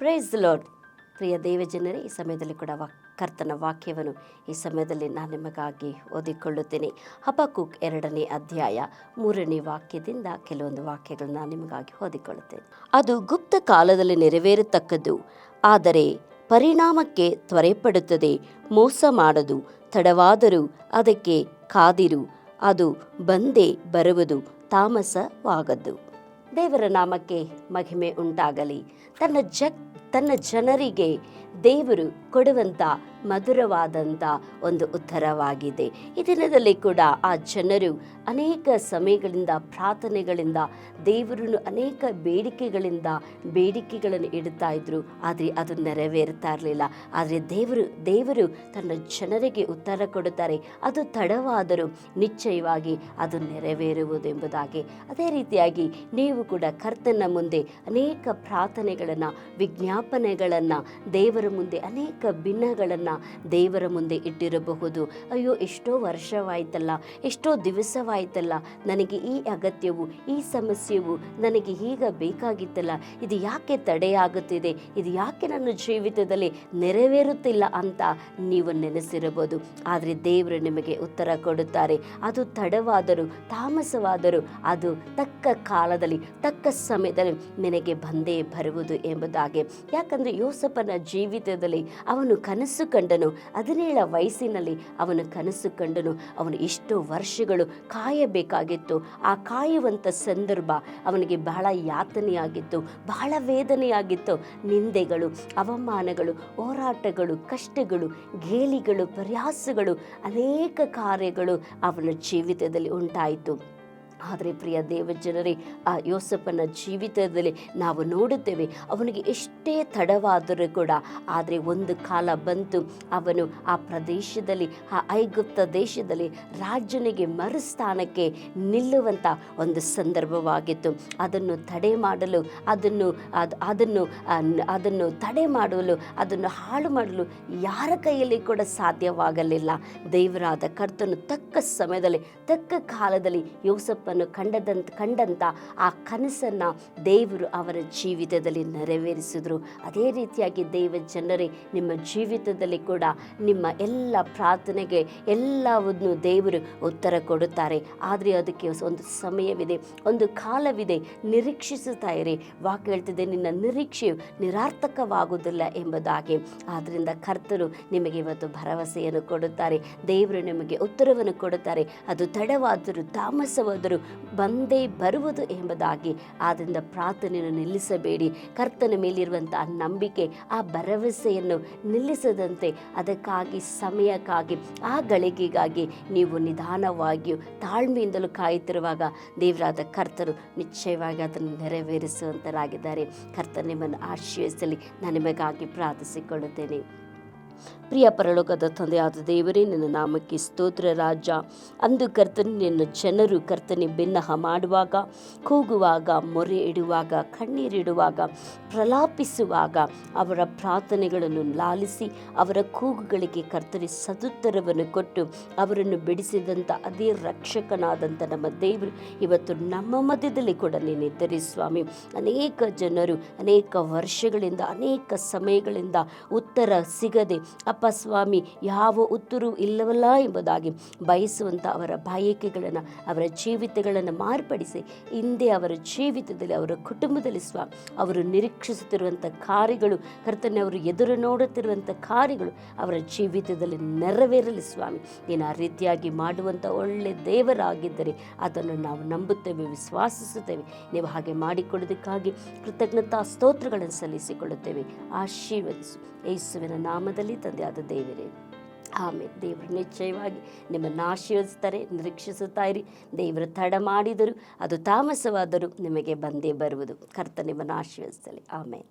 Price the lord. ಪ್ರಿಯ ದೇವಜನರೇ, ಈ ಸಮಯದಲ್ಲಿ ಕೂಡ ಕರ್ತನ ವಾಕ್ಯವನ್ನು ಈ ಸಮಯದಲ್ಲಿ ನಾನು ನಿಮಗಾಗಿ ಓದಿಕೊಳ್ಳುತ್ತೇನೆ. ಹಬಕ್ಕೂಕ್ 2ನೇ ಅಧ್ಯಾಯ 3ನೇ ವಾಕ್ಯದಿಂದ ಕೆಲವೊಂದು ವಾಕ್ಯಗಳನ್ನು ನಾನು ನಿಮಗಾಗಿ ಓದಿಕೊಳ್ಳುತ್ತೇನೆ. ಅದು ಗುಪ್ತ ಕಾಲದಲ್ಲಿ ನೆರವೇರತಕ್ಕದ್ದು, ಆದರೆ ಪರಿಣಾಮಕ್ಕೆ ತ್ವರೆಪಡುತ್ತದೆ. ಮೋಸ ಮಾಡದು, ತಡವಾದರೂ ಅದಕ್ಕೆ ಕಾದಿರು, ಅದು ಬಂದೇ ಬರುವುದು, ತಾಮಸವಾಗದ್ದು. ದೇವರ ನಾಮಕ್ಕೆ ಮಹಿಮೆ ಉಂಟಾಗಲಿ. ತನ್ನ ಜನರಿಗೆ ದೇವರು ಕೊಡುವಂಥ ಮಧುರವಾದಂಥ ಒಂದು ಉತ್ತರವಾಗಿದೆ. ಈ ದಿನದಲ್ಲಿ ಕೂಡ ಆ ಜನರು ಅನೇಕ ಸಮಯಗಳಿಂದ ಪ್ರಾರ್ಥನೆಗಳಿಂದ ದೇವರನ್ನು ಅನೇಕ ಬೇಡಿಕೆಗಳನ್ನು ಇಡ್ತಾ ಇದ್ರು, ಆದರೆ ಅದು ನೆರವೇರ್ತಾ ಇರಲಿಲ್ಲ. ಆದರೆ ದೇವರು ತನ್ನ ಜನರಿಗೆ ಉತ್ತರ ಕೊಡುತ್ತಾರೆ. ಅದು ತಡವಾದರೂ ನಿಶ್ಚಯವಾಗಿ ಅದು ನೆರವೇರುವುದು ಎಂಬುದಾಗಿ. ಅದೇ ರೀತಿಯಾಗಿ ನೀವು ಕೂಡ ಕರ್ತನ ಮುಂದೆ ಅನೇಕ ಪ್ರಾರ್ಥನೆಗಳನ್ನು, ವಿಜ್ಞಾಪನೆಗಳನ್ನು, ದೇವರ ಮುಂದೆ ಅನೇಕ ಭಿನ್ನಗಳನ್ನು ದೇವರ ಮುಂದೆ ಇಟ್ಟಿರಬಹುದು. ಅಯ್ಯೋ, ಎಷ್ಟೋ ವರ್ಷವಾಯ್ತಲ್ಲ, ಎಷ್ಟೋ ದಿವಸವಾಯ್ತಲ್ಲ, ನನಗೆ ಈ ಅಗತ್ಯವು, ಈ ಸಮಸ್ಯೆಯು ನನಗೆ ಈಗ ಬೇಕಾಗಿತ್ತಲ್ಲ, ಇದು ಯಾಕೆ ತಡೆಯಾಗುತ್ತಿದೆ, ಇದು ಯಾಕೆ ನನ್ನ ಜೀವಿತದಲ್ಲಿ ನೆರವೇರುತ್ತಿಲ್ಲ ಅಂತ ನೀವು ನೆನೆಸಿರಬಹುದು. ಆದರೆ ದೇವರು ನಿಮಗೆ ಉತ್ತರ ಕೊಡುತ್ತಾರೆ. ಅದು ತಡವಾದರೂ ತಾಮಸವಾದರೂ ಅದು ತಕ್ಕ ಕಾಲದಲ್ಲಿ, ತಕ್ಕ ಸಮಯದಲ್ಲಿ ನಿನಗೆ ಬಂದೇ ಬರುವುದು ಎಂಬುದಾಗಿ. ಯಾಕಂದರೆ ಯೋಸೇಫನ ಜೀವಿತದಲ್ಲಿ ಅವನು ಕನಸು ಕಂಡನು. 17 ವಯಸ್ಸಿನಲ್ಲಿ ಅವನು ಕನಸು ಕಂಡನು. ಅವನು ಎಷ್ಟೋ ವರ್ಷಗಳು ಕಾಯಬೇಕಾಗಿತ್ತು. ಆ ಕಾಯುವಂಥ ಸಂದರ್ಭ ಅವನಿಗೆ ಬಹಳ ಯಾತನೆಯಾಗಿತ್ತು, ಬಹಳ ವೇದನೆಯಾಗಿತ್ತು. ನಿಂದೆಗಳು, ಅವಮಾನಗಳು, ಹೋರಾಟಗಳು, ಕಷ್ಟಗಳು, ಗೇಲಿಗಳು, ಪ್ರಯಾಸಗಳು, ಅನೇಕ ಕಾರ್ಯಗಳು ಅವನ ಜೀವಿತದಲ್ಲಿ ಉಂಟಾಯಿತು. ಆದರೆ ಪ್ರಿಯ ದೇವಜನರೇ, ಆ ಯೋಸೇಫನ ಜೀವಿತದಲ್ಲಿ ನಾವು ನೋಡುತ್ತೇವೆ, ಅವನಿಗೆ ಎಷ್ಟೇ ತಡವಾದರೂ ಕೂಡ, ಆದರೆ ಒಂದು ಕಾಲ ಬಂತು, ಅವನು ಆ ಪ್ರದೇಶದಲ್ಲಿ, ಆ ಐಗುಪ್ತ ದೇಶದಲ್ಲಿ ರಾಜನಿಗೆ ಮರುಸ್ಥಾನಕ್ಕೆ ನಿಲ್ಲುವಂಥ ಒಂದು ಸಂದರ್ಭವಾಗಿತ್ತು. ಅದನ್ನು ತಡೆ ಮಾಡಲು, ಅದನ್ನು ತಡೆ ಮಾಡಲು, ಅದನ್ನು ಹಾಳು ಮಾಡಲು ಯಾರ ಕೈಯಲ್ಲಿ ಕೂಡ ಸಾಧ್ಯವಾಗಲಿಲ್ಲ. ದೇವರಾದ ಕರ್ತನು ತಕ್ಕ ಸಮಯದಲ್ಲಿ, ತಕ್ಕ ಕಾಲದಲ್ಲಿ ಯೋಸೇಫ ಕಂಡಂಥ ಆ ಕನಸನ್ನು ದೇವರು ಅವರ ಜೀವಿತದಲ್ಲಿ ನೆರವೇರಿಸಿದ್ರು. ಅದೇ ರೀತಿಯಾಗಿ ದೇವ ಜನರೇ, ನಿಮ್ಮ ಜೀವಿತದಲ್ಲಿ ಕೂಡ ನಿಮ್ಮ ಎಲ್ಲ ಪ್ರಾರ್ಥನೆಗೆ ಎಲ್ಲವನ್ನು ದೇವರು ಉತ್ತರ ಕೊಡುತ್ತಾರೆ. ಆದರೆ ಅದಕ್ಕೆ ಒಂದು ಸಮಯವಿದೆ, ಒಂದು ಕಾಲವಿದೆ. ನಿರೀಕ್ಷಿಸುತ್ತಾ ಇರಿ. ವಾಕ್ಯ ಹೇಳ್ತಿದೆ, ನಿನ್ನ ನಿರೀಕ್ಷೆಯು ನಿರಾರ್ಥಕವಾಗುವುದಿಲ್ಲ ಎಂಬುದಾಗಿ. ಆದ್ದರಿಂದ ಕರ್ತರು ನಿಮಗೆ ಇವತ್ತು ಭರವಸೆಯನ್ನು ಕೊಡುತ್ತಾರೆ. ದೇವರು ನಿಮಗೆ ಉತ್ತರವನ್ನು ಕೊಡುತ್ತಾರೆ. ಅದು ತಡವಾದರೂ ತಾಮಸವಾದರೂ ಬಂದೇ ಬರುವುದು ಎಂಬುದಾಗಿ. ಆದ್ದರಿಂದ ಪ್ರಾರ್ಥನೆಯನ್ನು ನಿಲ್ಲಿಸಬೇಡಿ. ಕರ್ತನ ಮೇಲಿರುವಂಥ ನಂಬಿಕೆ, ಆ ಭರವಸೆಯನ್ನು ನಿಲ್ಲಿಸದಂತೆ, ಅದಕ್ಕಾಗಿ ಸಮಯಕ್ಕಾಗಿ, ಆ ಗಳಿಗೆಗಾಗಿ ನೀವು ನಿಧಾನವಾಗಿಯೂ ತಾಳ್ಮೆಯಿಂದಲೂ ಕಾಯುತ್ತಿರುವಾಗ ದೇವರಾದ ಕರ್ತರು ನಿಶ್ಚಯವಾಗಿ ಅದನ್ನು ನೆರವೇರಿಸುವಂತರಾಗಿದ್ದಾರೆ. ಕರ್ತರು ನಿಮ್ಮನ್ನು ಆಶೀರ್ವದಿಸಲಿ. ನಾನು ನಿಮಗಾಗಿ ಪ್ರಾರ್ಥಿಸಿಕೊಳ್ಳುತ್ತೇನೆ. ಪ್ರಿಯ ಪರಲೋಕದ ತಂದೆಯಾದ ದೇವರೇ, ನಿನ್ನ ನಾಮಕ್ಕೆ ಸ್ತೋತ್ರ ರಾಜ. ಅಂದು ಕರ್ತನೆ, ನಿನ್ನ ಜನರು ಕರ್ತನೆ ಬಿನ್ನಹ ಮಾಡುವಾಗ, ಕೂಗುವಾಗ, ಮೊರೆ ಇಡುವಾಗ, ಕಣ್ಣೀರಿಡುವಾಗ, ಪ್ರಲಾಪಿಸುವಾಗ ಅವರ ಪ್ರಾರ್ಥನೆಗಳನ್ನು ಲಾಲಿಸಿ ಅವರ ಕೂಗುಗಳಿಗೆ ಕರ್ತನೆ ಸದುತ್ತರವನ್ನು ಕೊಟ್ಟು ಅವರನ್ನು ಬಿಡಿಸಿದಂಥ ಅದೇ ರಕ್ಷಕನಾದಂಥ ನಮ್ಮ ದೇವರು ಇವತ್ತು ನಮ್ಮ ಮಧ್ಯದಲ್ಲಿ ಕೂಡ ನೀನಿದ್ದೀರಿ ಸ್ವಾಮಿ. ಅನೇಕ ಜನರು ಅನೇಕ ವರ್ಷಗಳಿಂದ, ಅನೇಕ ಸಮಯಗಳಿಂದ ಉತ್ತರ ಸಿಗದೆ, ಅಪ್ಪ ಸ್ವಾಮಿ, ಯಾವ ಉತ್ತರೂ ಇಲ್ಲವಲ್ಲ ಎಂಬುದಾಗಿ ಬಯಸುವಂಥ ಅವರ ಬಯಕೆಗಳನ್ನು, ಅವರ ಜೀವಿತಗಳನ್ನು ಮಾರ್ಪಡಿಸಿ ಹಿಂದೆ ಅವರ ಜೀವಿತದಲ್ಲಿ, ಅವರ ಕುಟುಂಬದಲ್ಲಿ ಸ್ವಾಮಿ, ಅವರು ನಿರೀಕ್ಷಿಸುತ್ತಿರುವಂಥ ಕಾರ್ಯಗಳು ಕರ್ತನೆ, ಅವರು ಎದುರು ನೋಡುತ್ತಿರುವಂಥ ಕಾರ್ಯಗಳು ಅವರ ಜೀವಿತದಲ್ಲಿ ನೆರವೇರಲಿ ಸ್ವಾಮಿ. ನೀನು ಆ ರೀತಿಯಾಗಿ ಮಾಡುವಂಥ ಒಳ್ಳೆಯ ದೇವರಾಗಿದ್ದರೆ ಅದನ್ನು ನಾವು ನಂಬುತ್ತೇವೆ, ವಿಶ್ವಾಸಿಸುತ್ತೇವೆ. ನೀವು ಹಾಗೆ ಮಾಡಿಕೊಡೋದಕ್ಕಾಗಿ ಕೃತಜ್ಞತಾ ಸ್ತೋತ್ರಗಳನ್ನು ಸಲ್ಲಿಸಿಕೊಳ್ಳುತ್ತೇವೆ. ಆಶೀರ್ವದಿಸು ಯೇಸುವಿನ ನಾಮದಲ್ಲಿ ತಂದೆಯಾದ ದೇವರೇ, ಆಮೇಲೆ. ದೇವರು ನಿಶ್ಚಯವಾಗಿ ನಿಮ್ಮನ್ನು ಆಶೀರ್ವದಿಸ್ತಾರೆ. ನಿರೀಕ್ಷಿಸುತ್ತಾ ಇರಿ. ದೇವರು ತಡ ಮಾಡಿದರೂ, ಅದು ತಾಮಸವಾದರೂ ನಿಮಗೆ ಬಂದೇ ಬರುವುದು. ಕರ್ತ ನಿಮ್ಮನ್ನು ಆಶೀರ್ವದಿಸಲಿ. ಆಮೇಲೆ.